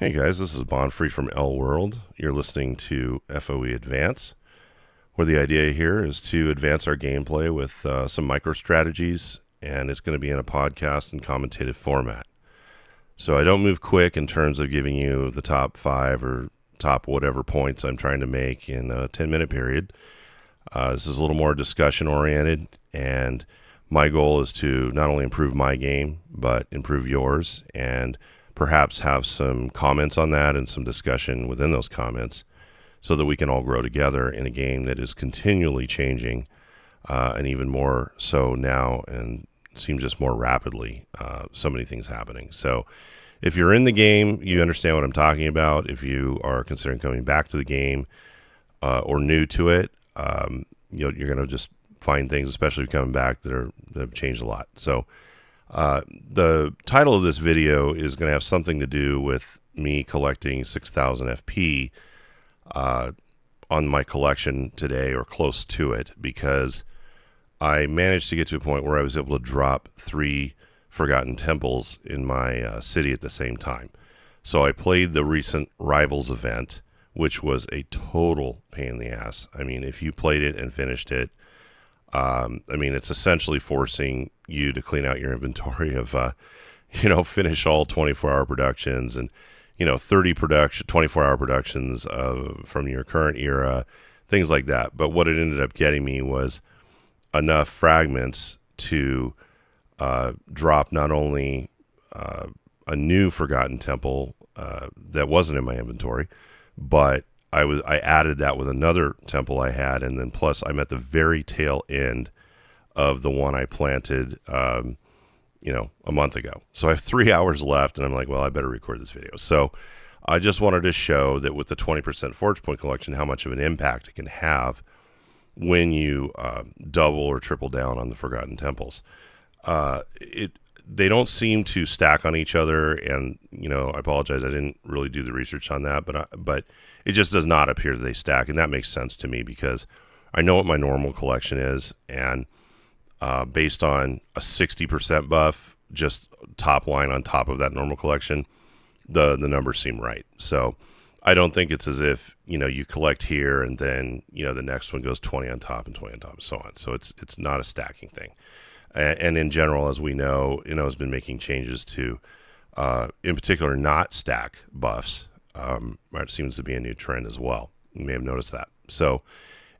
Hey guys, this is Bonfrey from L World. You're listening to FOE Advance, where the idea here is to advance our gameplay with some micro strategies, and it's going to be in a podcast and commentative format. So I don't move quick in terms of giving you the top 5 or top whatever points I'm trying to make in a 10-minute period. This is a little more discussion oriented, and my goal is to not only improve my game, but improve yours, and perhaps have some comments on that and some discussion within those comments so that we can all grow together in a game that is continually changing and even more so now and seems just more rapidly. So many things happening. So if you're in the game, you understand what I'm talking about. If you are considering coming back to the game or new to it, you're going to just find things, especially coming back, that have changed a lot. So the title of this video is going to have something to do with me collecting 6,000 FP on my collection today, or close to it, because I managed to get to a point where I was able to drop 3 Forgotten Temples in my city at the same time. So I played the recent Rivals event, which was a total pain in the ass. I mean, if you played it and finished it, it's essentially forcing you to clean out your inventory of, finish all 24-hour productions and, 30 24-hour productions from your current era, things like that. But what it ended up getting me was enough fragments to drop not only a new Forgotten Temple that wasn't in my inventory, but I added that with another temple I had, and then plus I'm at the very tail end of the one I planted, a month ago. So I have 3 hours left, and I'm like, well, I better record this video. So I just wanted to show that with the 20% Forge Point collection, how much of an impact it can have when you double or triple down on the Forgotten Temples. They don't seem to stack on each other, and I apologize, I didn't really do the research on that, but it just does not appear that they stack, and that makes sense to me because I know what my normal collection is, and based on a 60% buff, just top line on top of that normal collection, the numbers seem right. So I don't think it's as if you collect here and then the next one goes 20 on top and 20 on top and so on. So it's not a stacking thing. And in general, as we know, has been making changes to, in particular, not stack buffs. It seems to be a new trend as well. You may have noticed that. So,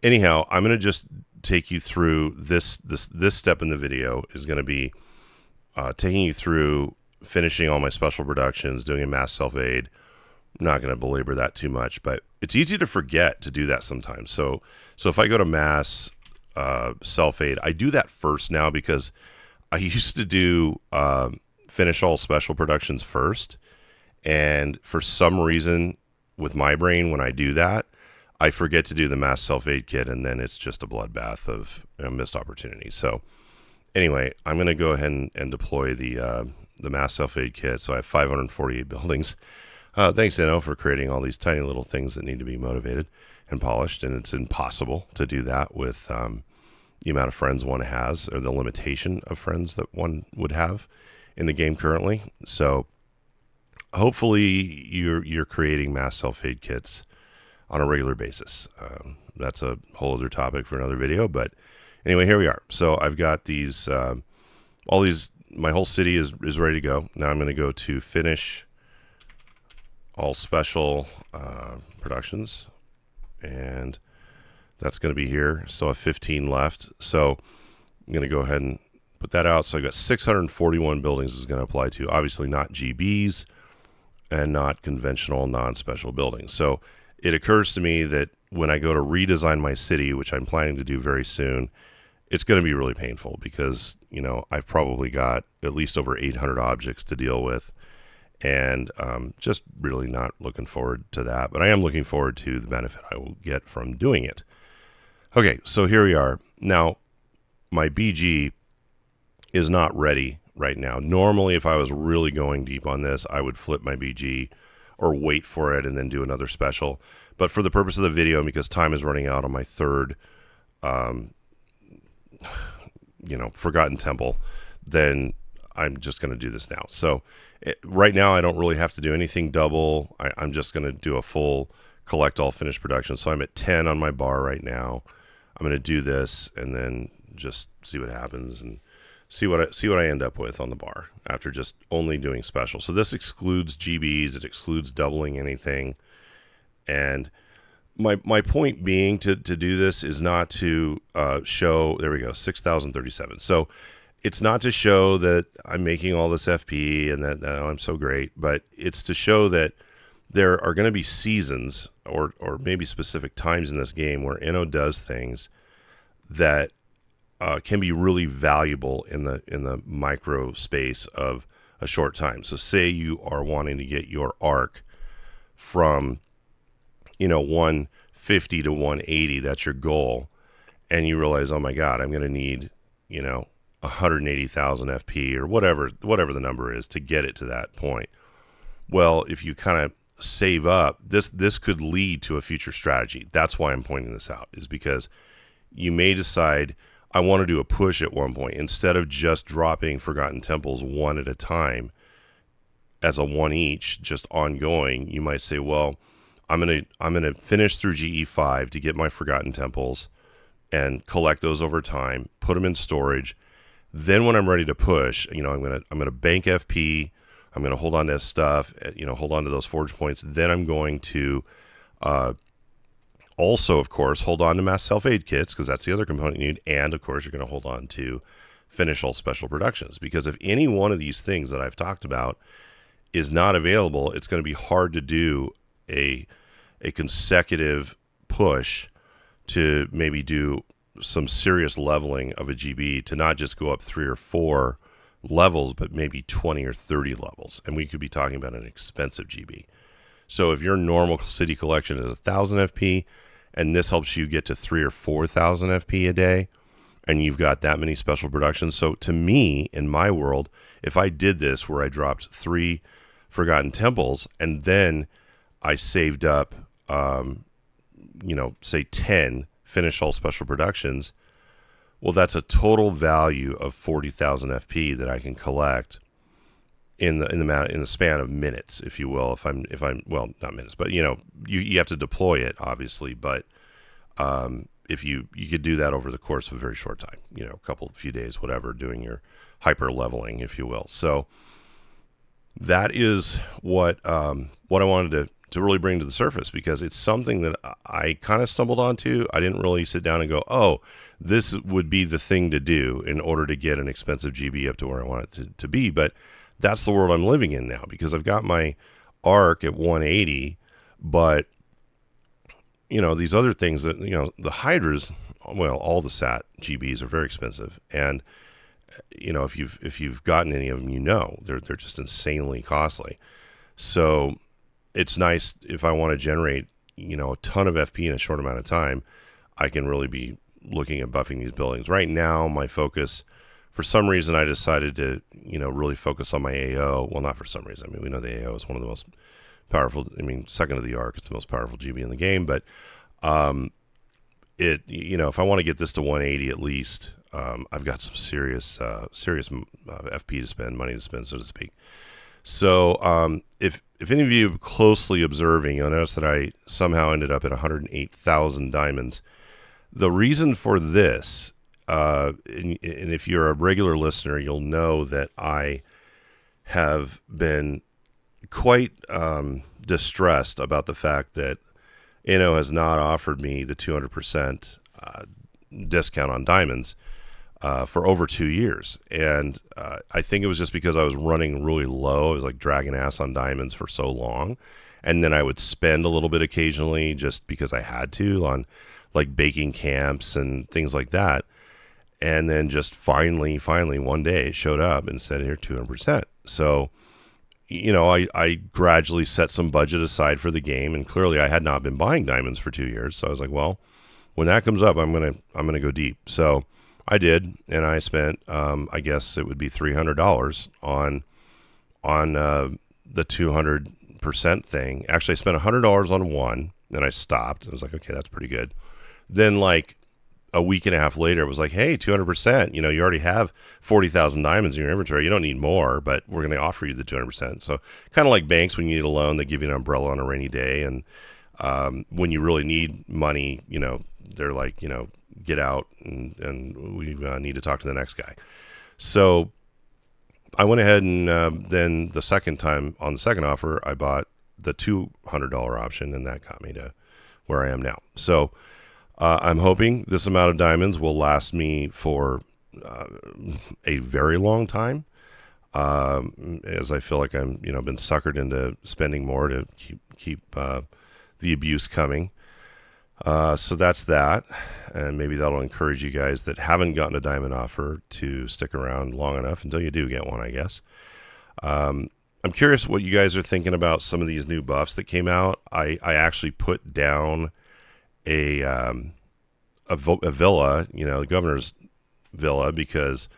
anyhow, I'm going to just take you through this step in the video is going to be taking you through finishing all my special productions, doing a mass self-aid. I'm not going to belabor that too much, but it's easy to forget to do that sometimes. So if I go to mass self-aid, I do that first now because I used to do finish all special productions first, and for some reason with my brain, when I do that, I forget to do the mass self-aid kit, and then it's just a bloodbath of missed opportunities. So anyway, I'm going to go ahead and deploy the mass self-aid kit. So I have 548 buildings. Thanks, Inno, for creating all these tiny little things that need to be motivated and polished, and it's impossible to do that with the amount of friends one has, or the limitation of friends that one would have in the game currently. So hopefully you're creating mass self-aid kits on a regular basis. That's a whole other topic for another video, but anyway, here we are. So I've got these, my whole city is ready to go. Now I'm going to go to finish all special productions, and that's going to be here. So I have 15 left. So I'm going to go ahead and put that out. So I've got 641 buildings is going to apply to. Obviously not GBs and not conventional non-special buildings. So it occurs to me that when I go to redesign my city, which I'm planning to do very soon, it's going to be really painful because, I've probably got at least over 800 objects to deal with, and just really not looking forward to that. But I am looking forward to the benefit I will get from doing it. Okay, so here we are. Now, my BG is not ready right now. Normally, if I was really going deep on this, I would flip my BG or wait for it and then do another special. But for the purpose of the video, because time is running out on my third, Forgotten Temple, then I'm just going to do this now. So right now I don't really have to do anything double. I'm just going to do a full collect all finished production. So I'm at 10 on my bar right now. I'm going to do this and then just see what happens and see what I end up with on the bar after just only doing special. So this excludes GBs. It excludes doubling anything. And my point being to do this is not to show, there we go, 6,037. So it's not to show that I'm making all this FP and that I'm so great, but it's to show that there are going to be seasons or maybe specific times in this game where Inno does things that can be really valuable in the micro space of a short time. So say you are wanting to get your arc from 150 to 180, that's your goal, and you realize, oh my God, I'm going to need 180,000 FP or whatever the number is to get it to that point. Well, if you kind of save up, this could lead to a future strategy. That's why I'm pointing this out, is because you may decide, I want to do a push at one point. Instead of just dropping Forgotten Temples one at a time as a one each, just ongoing, you might say, well, I'm gonna finish through GE5 to get my Forgotten Temples and collect those over time, put them in storage. Then when I'm ready to push, I'm gonna bank FP. I'm gonna hold on to stuff, hold on to those forge points. Then I'm going to also, of course, hold on to mass self-aid kits, because that's the other component you need. And of course, you're going to hold on to finish all special productions, because if any one of these things that I've talked about is not available, it's going to be hard to do a consecutive push to maybe do some serious leveling of a GB, to not just go up 3 or 4 levels, but maybe 20 or 30 levels. And we could be talking about an expensive GB. So if your normal city collection is 1,000 FP, and this helps you get to 3,000 or 4,000 FP a day, and you've got that many special productions. So to me, in my world, if I did this where I dropped 3 Forgotten Temples and then I saved up, say 10 finish all special productions, well, that's a total value of 40,000 FP that I can collect in the span of minutes, if you will. If I'm well, not minutes, but you have to deploy it, obviously. But if you could do that over the course of a very short time, a few days, whatever, doing your hyper leveling, if you will. So that is what I wanted to really bring to the surface, because it's something that I kind of stumbled onto. I didn't really sit down and go, oh, this would be the thing to do in order to get an expensive GB up to where I want it to be. But that's the world I'm living in now, because I've got my arc at 180, but these other things that, the Hydras, well, all the SAT GBs are very expensive. And, if you've gotten any of them, they're just insanely costly. So it's nice if I want to generate, a ton of FP in a short amount of time, I can really be looking at buffing these buildings. Right now, my focus, for some reason, I decided to, really focus on my AO. Well, not for some reason. I mean, we know the AO is one of the most powerful. second to the ARC, it's the most powerful GB in the game. But if I want to get this to 180 at least, I've got some serious FP to spend, money to spend, so to speak. So if any of you closely observing, you'll notice that I somehow ended up at 108,000 diamonds. The reason for this, and if you're a regular listener, you'll know that I have been quite distressed about the fact that Inno has not offered me the 200% discount on diamonds for over 2 years. And I think it was just because I was running really low. I was like dragging ass on diamonds for so long. And then I would spend a little bit occasionally just because I had to on like baking camps and things like that. And then just finally one day it showed up and said, here, 200%. So, I gradually set some budget aside for the game, and clearly I had not been buying diamonds for 2 years. So I was like, well, when that comes up, I'm gonna go deep. So I did, and I spent, I guess it would be $300 on the 200% thing. Actually, I spent $100 on one, and I stopped. I was like, okay, that's pretty good. Then like a week and a half later, it was like, hey, 200%. You know, you already have 40,000 diamonds in your inventory. You don't need more, but we're going to offer you the 200%. So kind of like banks, when you need a loan, they give you an umbrella on a rainy day. And when you really need money, you know, they're like, you know, get out and we need to talk to the next guy. So I went ahead and then the second time on the second offer, I bought the $200 option, and that got me to where I am now. So I'm hoping this amount of diamonds will last me for a very long time, as I feel like I'm, you know, been suckered into spending more to keep the abuse coming. So that's that, and maybe that'll encourage you guys that haven't gotten a diamond offer to stick around long enough until you do get one, I guess. I'm curious what you guys are thinking about some of these new buffs that came out. I actually put down a villa, you know, the governor's villa, because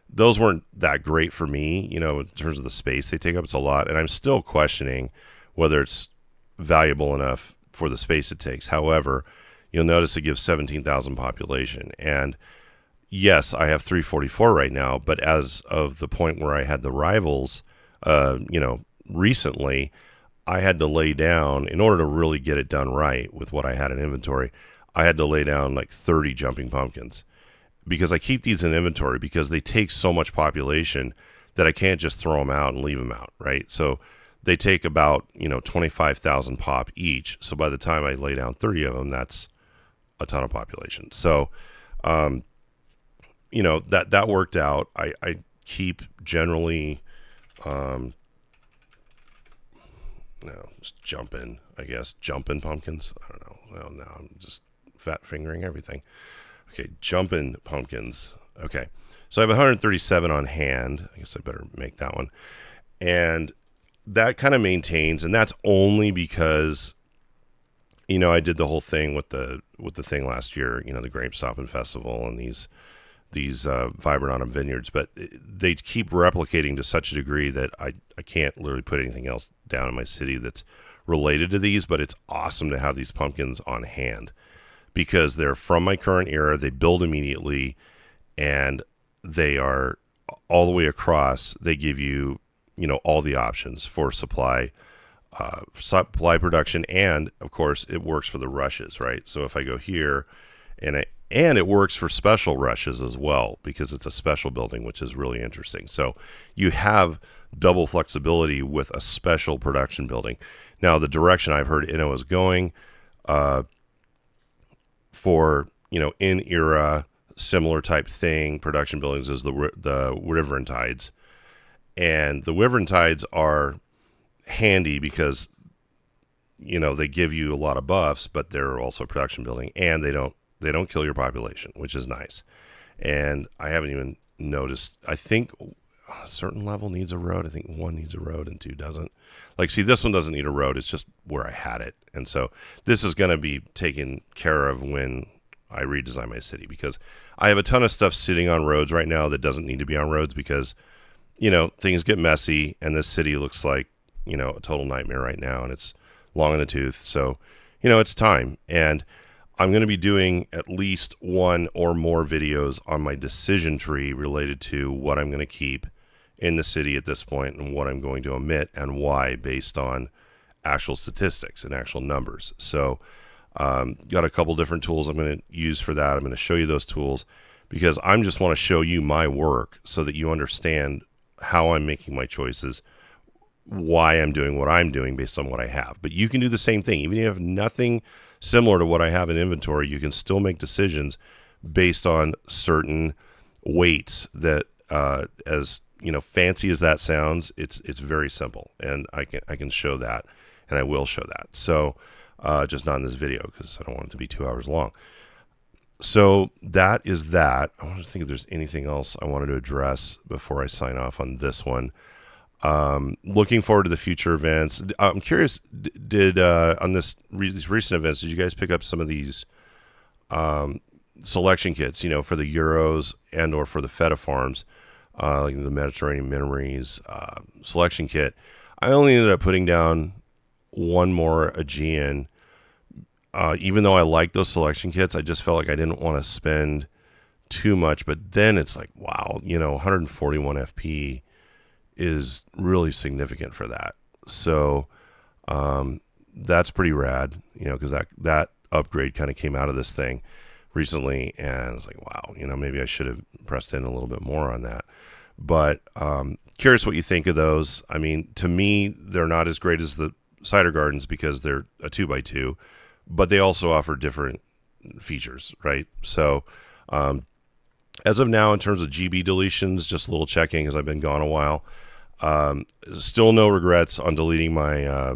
those weren't that great for me, you know, in terms of the space they take up. It's a lot, and I'm still questioning whether it's valuable enough for the space it takes. However, you'll notice it gives 17,000 population, and yes, I have 344 right now, but as of the point where I had the rivals, you know, recently, I had to lay down, in order to really get it done right with what I had in inventory, I had to lay down like 30 jumping pumpkins, because I keep these in inventory because they take so much population that I can't just throw them out and leave them out, right? So they take about, you know, 25,000 pop each. So by the time I lay down 30 of them, that's a ton of population. So, you know, that worked out. I keep generally, just jumping pumpkins. I don't know. Well, now I'm just fat fingering everything. Okay, jumping pumpkins. Okay, so I have 137 on hand. I guess I better make that one. And that kind of maintains, and that's only because, you know, I did the whole thing with the thing last year, you know, the Grape Stomping Festival and these Vibrant Autumn Vineyards, but they keep replicating to such a degree that I can't literally put anything else down in my city that's related to these. But it's awesome to have these pumpkins on hand because they're from my current era. They build immediately, and they are all the way across. They give you, you know, all the options for supply production, and of course it works for the rushes, right? So if I go here, and it works for special rushes as well, because it's a special building, which is really interesting. So you have double flexibility with a special production building. Now, the direction I've heard Inno is going for, you know, in era similar type thing, production buildings, is the Wyvern Tides. And the Wyvern Tides are handy because, you know, they give you a lot of buffs, but they're also a production building, and they don't kill your population, which is nice. And I haven't even noticed. I think a certain level needs a road. I think 1 needs a road and 2 doesn't. Like, see, this one doesn't need a road. It's just where I had it. And so this is going to be taken care of when I redesign my city, because I have a ton of stuff sitting on roads right now that doesn't need to be on roads because, you know, things get messy, and this city looks like, you know, a total nightmare right now, and it's long in the tooth. So, you know, it's time. And I'm going to be doing at least 1 or more videos on my decision tree related to what I'm going to keep in the city at this point and what I'm going to omit and why, based on actual statistics and actual numbers. So got a couple different tools I'm going to use for that. I'm going to show you those tools because I just want to show you my work so that you understand how I'm making my choices, why I'm doing what I'm doing based on what I have. But you can do the same thing. Even if you have nothing similar to what I have in inventory, you can still make decisions based on certain weights that, as you know, fancy as that sounds, it's very simple, and I can show that, and I will show that. So just not in this video because I don't want it to be 2 hours long. So that is that. I want to think if there's anything else I wanted to address before I sign off on this one. Looking forward to the future events. I'm curious, did on these recent events, did you guys pick up some of these selection kits, you know, for the Euros and or for the Feta farms, like the Mediterranean Memories selection kit? I only ended up putting down 1 more Aegean even though I like those selection kits, I just felt like I didn't want to spend too much. But then it's like, wow, 141 FP is really significant for that. So that's pretty rad, because that upgrade kind of came out of this thing recently, and it's like, wow, maybe I should have pressed in a little bit more on that. But curious what you think of those. I mean, to me, they're not as great as the Cider Gardens because they're a 2x2, but they also offer different features, right? So as of now, in terms of GB deletions, just a little checking as I've been gone a while. Still no regrets on deleting my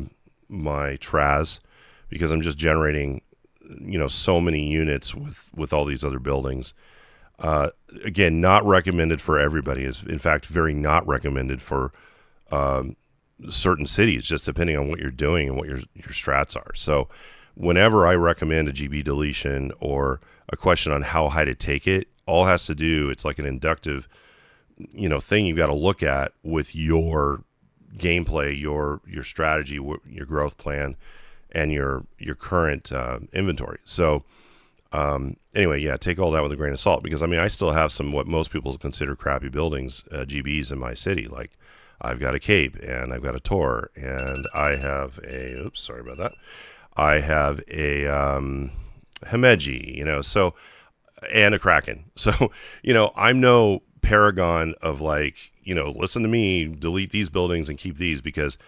my Traz, because I'm just generating so many units with all these other buildings. Again, not recommended for everybody. Is in fact very not recommended for certain cities, just depending on what you're doing and what your strats are. So whenever I recommend a GB deletion or a question on how high to take it, all has to do, it's like an inductive thing you got to look at with your gameplay, your strategy, your growth plan, and your current inventory. So anyway, yeah, take all that with a grain of salt, because I still have some what most people consider crappy buildings, GBs in my city. Like I've got a Cape, and I've got a Tor, and I have a I have a Himeji, so, and a Kraken. So I'm no paragon of like, listen to me, delete these buildings and keep these, because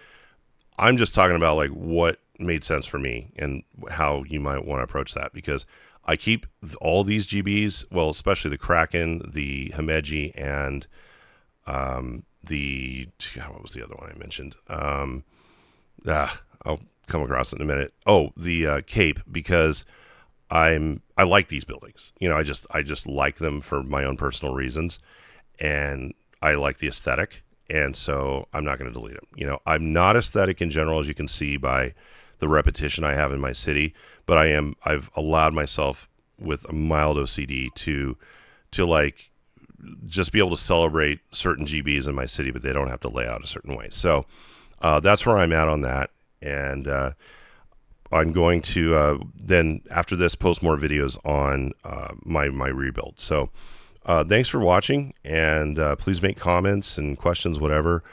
I'm just talking about like what made sense for me and how you might want to approach that, because I keep all these GBs, well, especially the Kraken, the Himeji, and what was the other one I mentioned? I'll come across it in a minute. Oh, the Cape, because I like these buildings. I just like them for my own personal reasons, and I like the aesthetic, and so I'm not going to delete them. I'm not aesthetic in general, as you can see by the repetition I have in my city, but I've allowed myself with a mild OCD to like just be able to celebrate certain GBs in my city, but they don't have to lay out a certain way. So that's where I'm at on that, and I'm going to then after this post more videos on my rebuild. So thanks for watching, and please make comments and questions, whatever.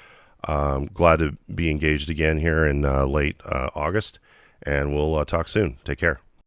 Glad to be engaged again here in late August, and we'll talk soon. Take care.